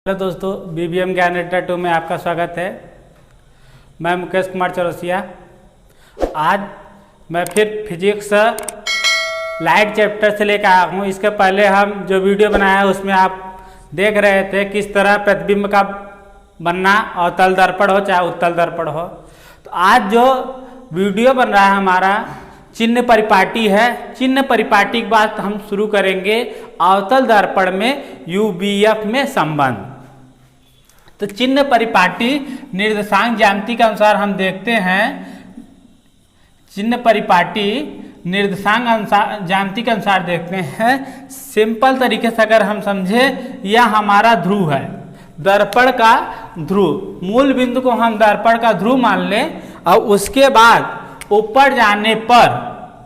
Hello दोस्तों, BBM ज्ञान अड्डा 2 में आपका स्वागत है। मैं मुकेश कुमार चौरसिया। आज मैं फिर फिजिक्स लाइट चैप्टर से लेकर आया हूँ। इसके पहले हम जो वीडियो बनाया है उसमें आप देख रहे थे किस तरह प्रतिबिंब का बनना, अवतल दर्पण हो चाहे उत्तल दर्पण हो। तो आज जो वीडियो बन रहा है हमारा चिन्ह परिपाटी है। चिन्ह परिपाटी के बाद हम शुरू करेंगे अवतल दर्पण में UVF में संबंध। तो चिन्ह परिपाटी निर्देशांक ज्यामिति के अनुसार हम देखते हैं। चिन्ह परिपाटी निर्देशांक ज्यामिति के अनुसार देखते हैं। सिंपल तरीके से अगर हम समझे, यह हमारा ध्रुव है, दर्पण का ध्रुव। मूल बिंदु को हम दर्पण का ध्रुव मान लें और उसके बाद ऊपर जाने पर,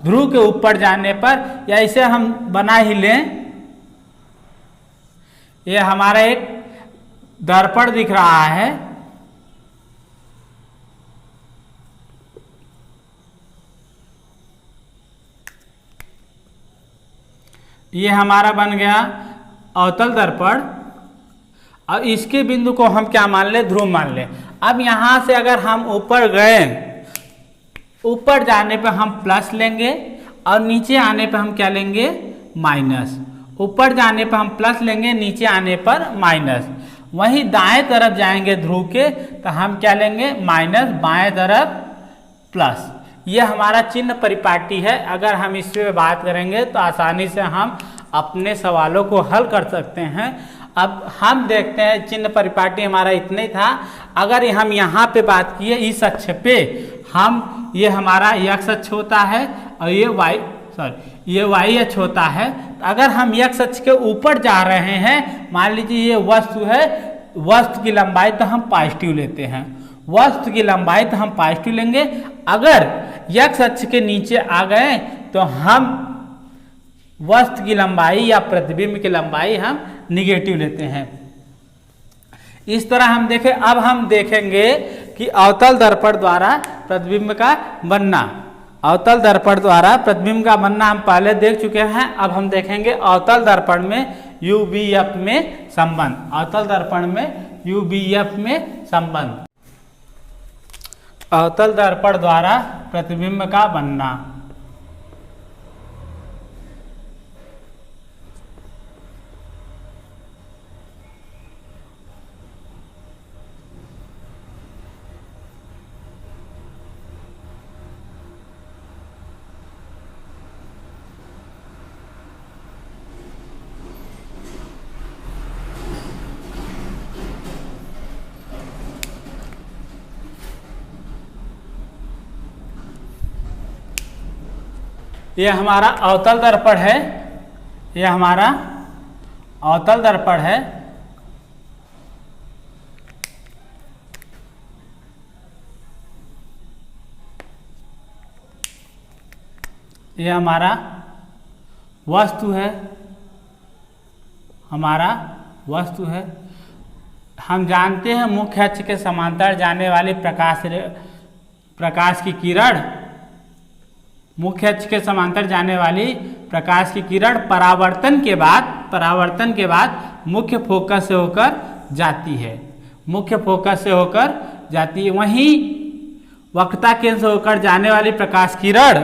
ध्रुव के ऊपर जाने पर, या इसे हम बना ही लें, यह हमारा एक दर्पण दिख रहा है। ये हमारा बन गया अवतल दर्पण। और इसके बिंदु को हम क्या मान ले, ध्रुव मान ले। अब यहां से अगर हम ऊपर गए, ऊपर जाने पर हम प्लस लेंगे और नीचे आने पर हम क्या लेंगे, माइनस। ऊपर जाने पर हम प्लस लेंगे, नीचे आने पर माइनस। वहीं दाएं तरफ जाएंगे ध्रुव के तो हम क्या लेंगे, माइनस, बाएं तरफ प्लस। यह हमारा चिन्ह परिपाटी है। अगर हम इस पे बात करेंगे तो आसानी से हम अपने सवालों को हल कर सकते हैं। अब हम देखते हैं चिन्ह परिपाटी हमारा इतना ही था। अगर हम यहाँ पे बात किए इस अक्ष पे, हम ये हमारा x अक्ष होता है और ये y अक्ष होता है। अगर हम x अक्ष के ऊपर जा रहे हैं, मान लीजिए ये वस्तु है, वस्तु की लंबाई तो हम पॉजिटिव लेते हैं, वस्तु की लंबाई तो हम पॉजिटिव लेंगे। अगर x अक्ष के नीचे आ गए तो हम वस्तु की लंबाई या प्रतिबिंब की लंबाई हम निगेटिव लेते हैं। इस तरह हम देखें। अब हम देखेंगे कि अवतल दर्पण द्वारा प्रतिबिंब का बनना, अवतल दर्पण द्वारा प्रतिबिंब का बनना हम पहले देख चुके हैं। अब हम देखेंगे अवतल दर्पण में UVF में संबंध। अवतल दर्पण में UVF में संबंध, अवतल दर्पण द्वारा प्रतिबिंब का बनना। यह हमारा अवतल दर्पण है, यह हमारा अवतल दर्पण है। यह हमारा वस्तु है, हमारा वस्तु है। हम जानते हैं मुख्य अक्ष के समांतर जाने वाली प्रकाश की किरण, मुख्य अक्ष के समांतर जाने वाली प्रकाश की किरण परावर्तन के बाद मुख्य फोकस से होकर जाती है, मुख्य फोकस से होकर जाती है। वहीं वक्रता केंद्र से होकर जाने वाली प्रकाश किरण,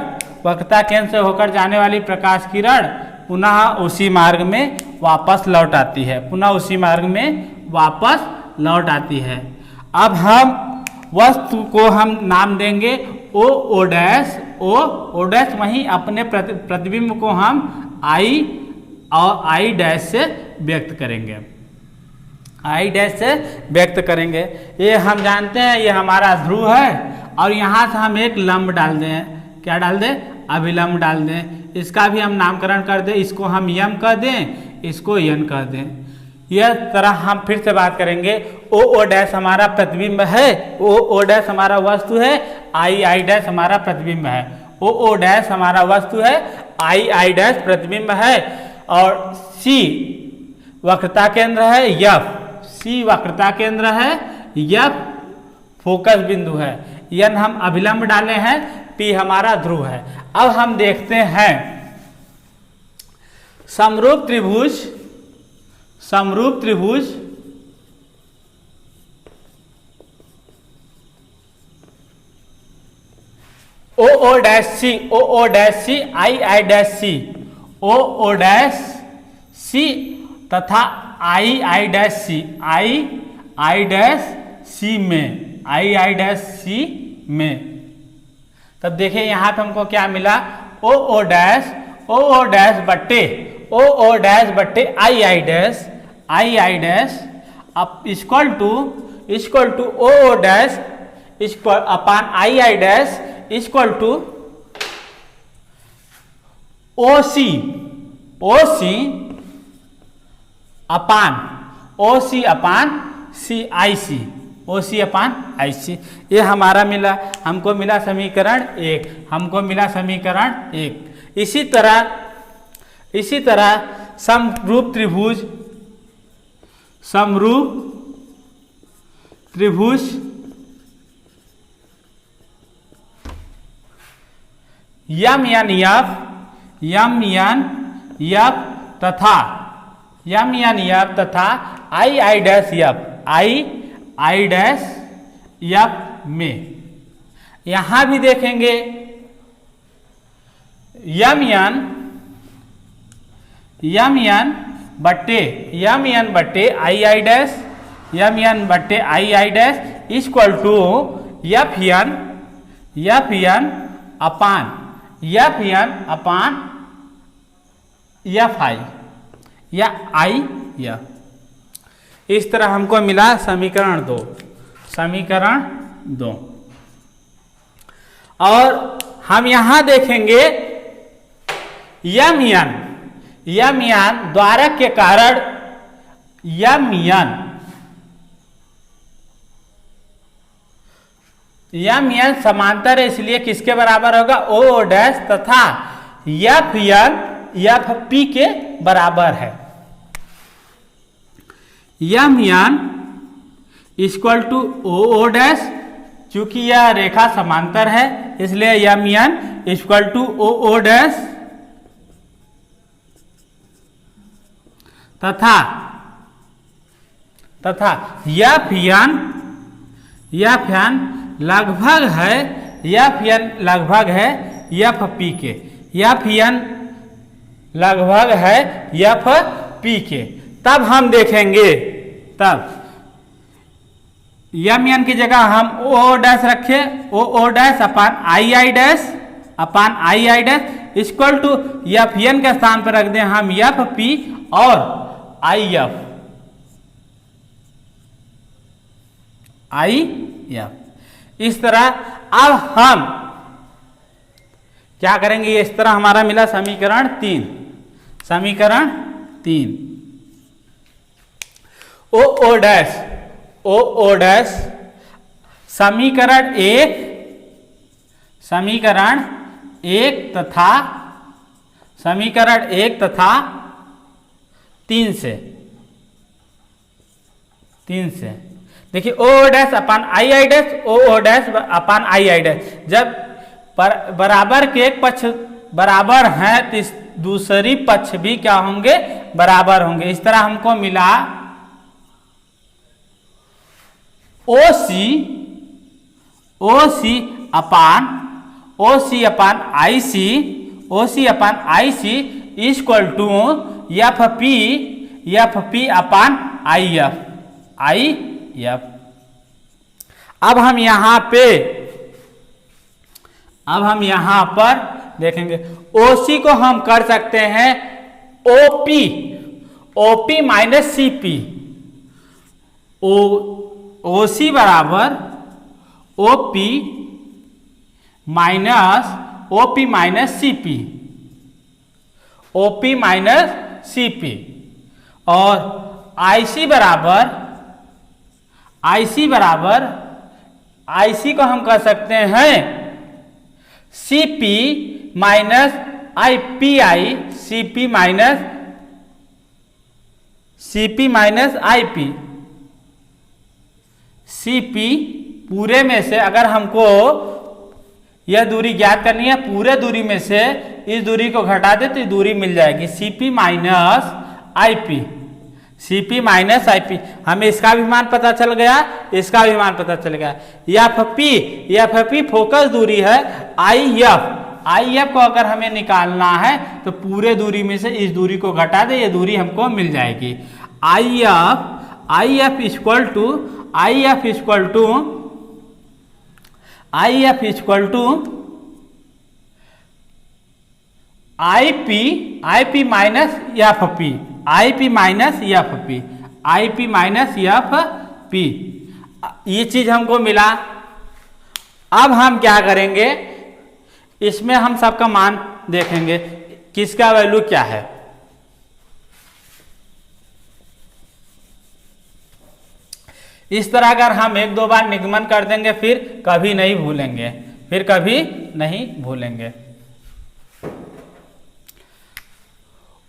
वक्रता केंद्र से होकर जाने वाली प्रकाश किरण पुनः उसी मार्ग में वापस लौट आती है, पुनः उसी मार्ग में वापस लौट आती है। अब हम वस्तु को हम नाम देंगे O डैश, O डैश। वहीं अपने प्रतिबिंब को हम I डैश से व्यक्त करेंगे, I डैश से व्यक्त करेंगे। ये हम जानते हैं ये हमारा ध्रुव है और यहाँ से हम एक लंब डाल दें, क्या डाल दें, अभिलंब डाल दें। इसका भी हम नामकरण कर दें, इसको हम यम कर दें, इसको यन कर दें। यह तरह हम फिर से बात करेंगे। O डैश हमारा प्रतिबिंब है, O डैश हमारा वस्तु है, I डैश हमारा प्रतिबिंब है। O डैश हमारा वस्तु है, I डैश प्रतिबिंब है। और C वक्रता केंद्र है, F C वक्रता केंद्र है, F फोकस बिंदु है, N हम अभिलंब डाले हैं, P हमारा ध्रुव है। अब हम देखते हैं समरूप त्रिभुज O dash C, O dash C, I dash C, O dash C तथा I dash C, I dash सी में, आई डैश सी में। तब देखिए यहां पे हमको क्या मिला, ओ डैश बट्टे ओ डैश बट्टे आई डैश अब equal to O dash equal upon I dash equal to O C upon C I C. ये हमारा मिला, हमको मिला समीकरण 1, हमको मिला समीकरण 1। इसी तरह समरूप त्रिभुज यम एन यफ तथा आई डैश यफ में। यहां भी देखेंगे यम एन बट्टे I dash equal to F N upon F I या आई या। इस तरह हमको मिला समीकरण 2। और हम यहां देखेंगे यम एन द्वारक के कारण यम एन समांतर है, इसलिए किसके बराबर होगा, ओ डैश तथा एफ एन एफ पी के बराबर है। M N equal to O dash, चूंकि यह रेखा समांतर है इसलिए M N equal to O dash तथा एफ एन लगभग है एफ पी के, एफ एन लगभग है एफ पी के। तब हम देखेंगे, तब यम एन की जगह हम ओ डैश रखे, O dash upon I dash equal to F N के स्थान पर रख दें हम एफ पी और आई एफ। इस तरह अब हम क्या करेंगे, इस तरह हमारा मिला समीकरण 3। ओ डैश समीकरण 1 तथा 3 से देखिए O dash upon I dash, O dash upon I dash. जब बराबर के एक पक्ष बराबर हैं तो दूसरी पक्ष भी क्या होंगे, बराबर होंगे। इस तरह हमको मिला O C upon I C equal to F P upon I F. अब हम यहां पर देखेंगे ओसी को हम कर सकते हैं ओपी माइनस सीपी। ओसी बराबर ओपी माइनस सीपी और आईसी को हम कर सकते हैं CP minus IPI, CP minus IP. CP पूरे में से अगर हमको यह दूरी ज्ञात करनी है, पूरे दूरी में से इस दूरी को घटा दे तो दूरी मिल जाएगी CP minus IP. Cp minus Ip, हमें इसका भी मान पता चल गया, इसका भी मान पता चल गया। Fp फोकस दूरी है IF को अगर हमें निकालना है तो पूरे दूरी में से इस दूरी को घटा दे, ये दूरी हमको मिल जाएगी। IF equal to IP minus FP, ये चीज हमको मिला। अब हम क्या करेंगे, इसमें हम सबका मान देखेंगे किसका वैल्यू क्या है। इस तरह अगर हम एक दो बार निगमन कर देंगे फिर कभी नहीं भूलेंगे।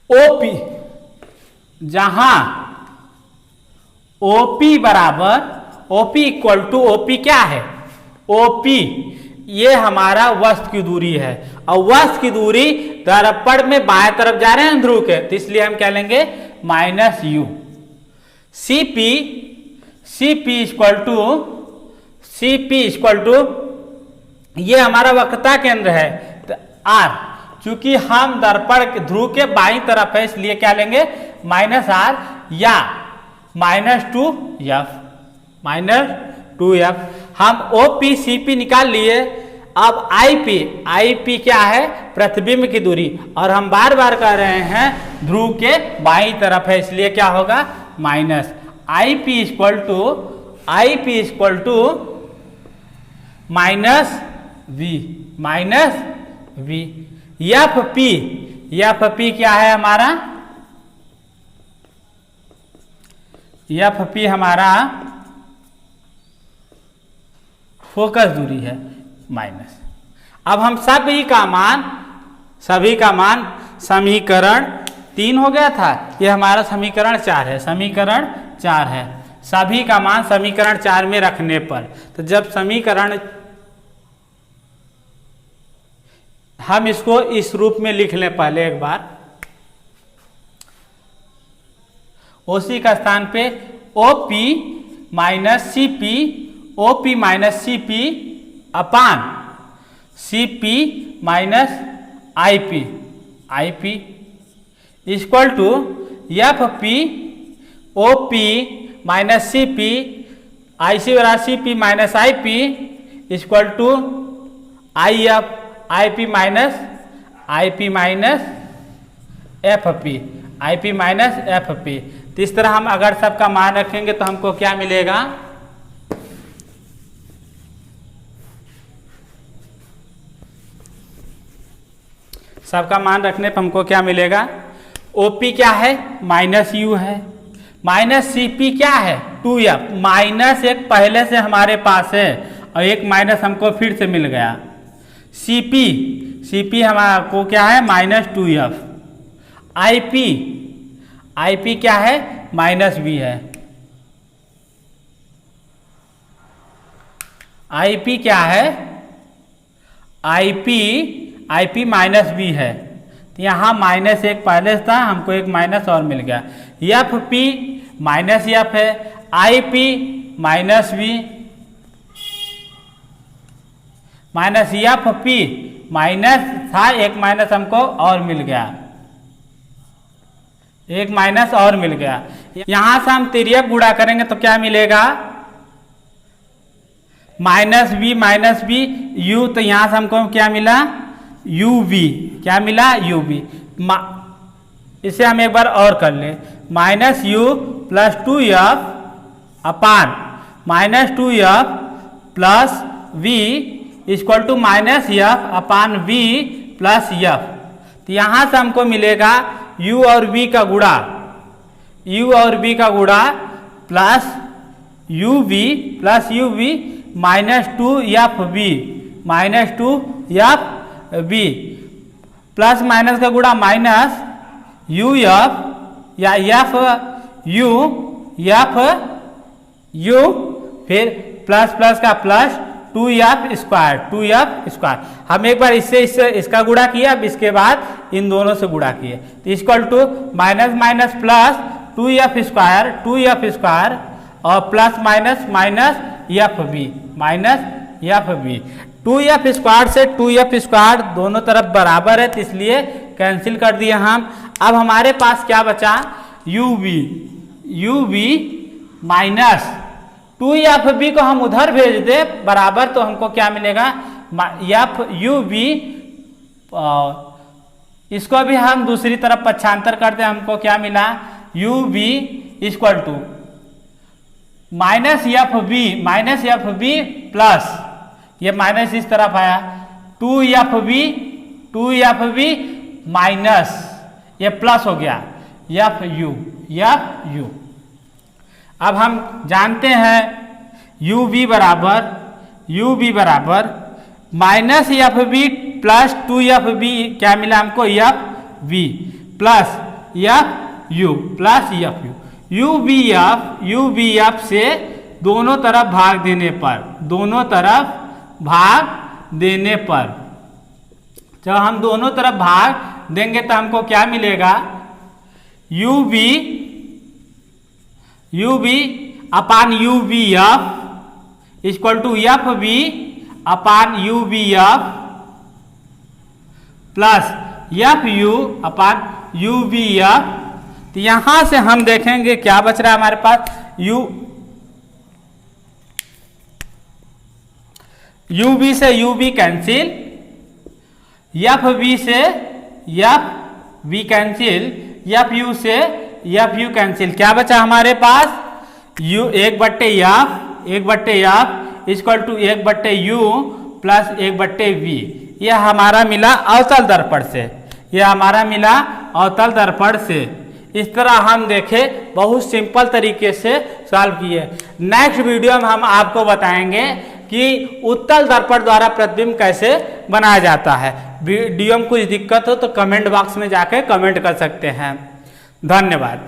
OP, जहां OP बराबर OP इक्वल टू OP क्या है, OP ये हमारा वस्तु की दूरी है, और वस्तु की दूरी दर्पण में बाएं तरफ जा रहे हैं ध्रुव के, तो इसलिए हम क्या लेंगे minus U। CP equal to ये हमारा वक्रता केंद्र है, तो R, चूंकि हम दर्पण ध्रुव के बाईं तरफ है इसलिए क्या लेंगे -R, या -2f। हम OP निकाल लिए। अब IP क्या है, प्रतिबिंब की दूरी, और हम बार बार कह रहे हैं ध्रुव के बाईं तरफ है इसलिए क्या होगा minus. IP equal to minus V। FP क्या है हमारा, FP हमारा फोकस दूरी है माइनस। अब हम सभी का मान समीकरण 3 हो गया था, ये हमारा समीकरण 4 है। सभी का मान समीकरण 4 में रखने पर, तो जब समीकरण हम इसको इस रूप में लिख लें पहले एक बार, OC का स्थान पे OP minus CP upon CP minus IP equal to FP OP minus CP IC बराबर CP minus IP equal to IF IP minus FP। तो इस तरह हम अगर सबका मान रखेंगे तो हमको क्या मिलेगा, सबका मान रखने पर हमको क्या मिलेगा, OP क्या है -U है, माइनस CP क्या है 2F, माइनस एक पहले से हमारे पास है और एक माइनस हमको फिर से मिल गया। CP हमारा को क्या है -2F। IP क्या है -V है। IP क्या है, IP -V है, तो यहाँ -1 पहले था, हमको एक माइनस और मिल गया। FP -F है, IP -V FP माइनस था, एक माइनस हमको और मिल गया, यहां से हम तिर्यक गुणा करेंगे तो क्या मिलेगा -V U, तो यहां से हमको क्या मिला UV, इसे हम एक बार और कर ले, -U plus 2F upon -2F plus V equal to -F upon V plus F। तो यहाँ से हमको मिलेगा U और V का गुणा plus UV -2FV plus minus का गुणा माइनस UF या FU फिर प्लस का प्लस 2F स्क्वायर। हम एक बार इससे इसका गुणा किया, अब इसके बाद इन दोनों से गुणा किए, तो equal to minus plus 2f square और plus minus minus F B minus F B. 2f square से 2f स्क्वायर दोनों तरफ बराबर है, तो इसलिए कैंसिल कर दिए हम। अब हमारे पास क्या बचा, u v माइनस 2f को हम उधर भेज दे बराबर, तो हमको क्या मिलेगा, एफ u v, इसको भी हम दूसरी तरफ पक्षांतर करते हैं, हमको क्या मिला, u v equal to minus F B plus, ये माइनस इस तरफ आया, 2f v माइनस ये प्लस हो गया एफ यू। अब हम जानते हैं u v बराबर minus F B plus 2f B, क्या मिला हमको, F V plus F U plus F U. u v f से दोनों तरफ भाग देने पर, जब हम दोनों तरफ भाग देंगे तो हमको क्या मिलेगा, u v अपान u v f equal to F V upon u v f plus F U upon u v f। तो यहां से हम देखेंगे क्या बच रहा है हमारे पास, u v से u v cancel, F V से F V cancel, F U से एफ यू कैंसिल, क्या बचा हमारे पास, u 1/f equal to 1/u plus 1/v। यह हमारा मिला अवतल दर्पण से, इस तरह हम देखे बहुत सिंपल तरीके से सॉल्व किए। नेक्स्ट वीडियो में हम आपको बताएंगे कि उत्तल दर्पण द्वारा प्रतिबिंब कैसे बनाया जाता है। वीडियो में कुछ दिक्कत हो तो कमेंट बॉक्स में जाकर कमेंट कर सकते हैं। धन्यवाद।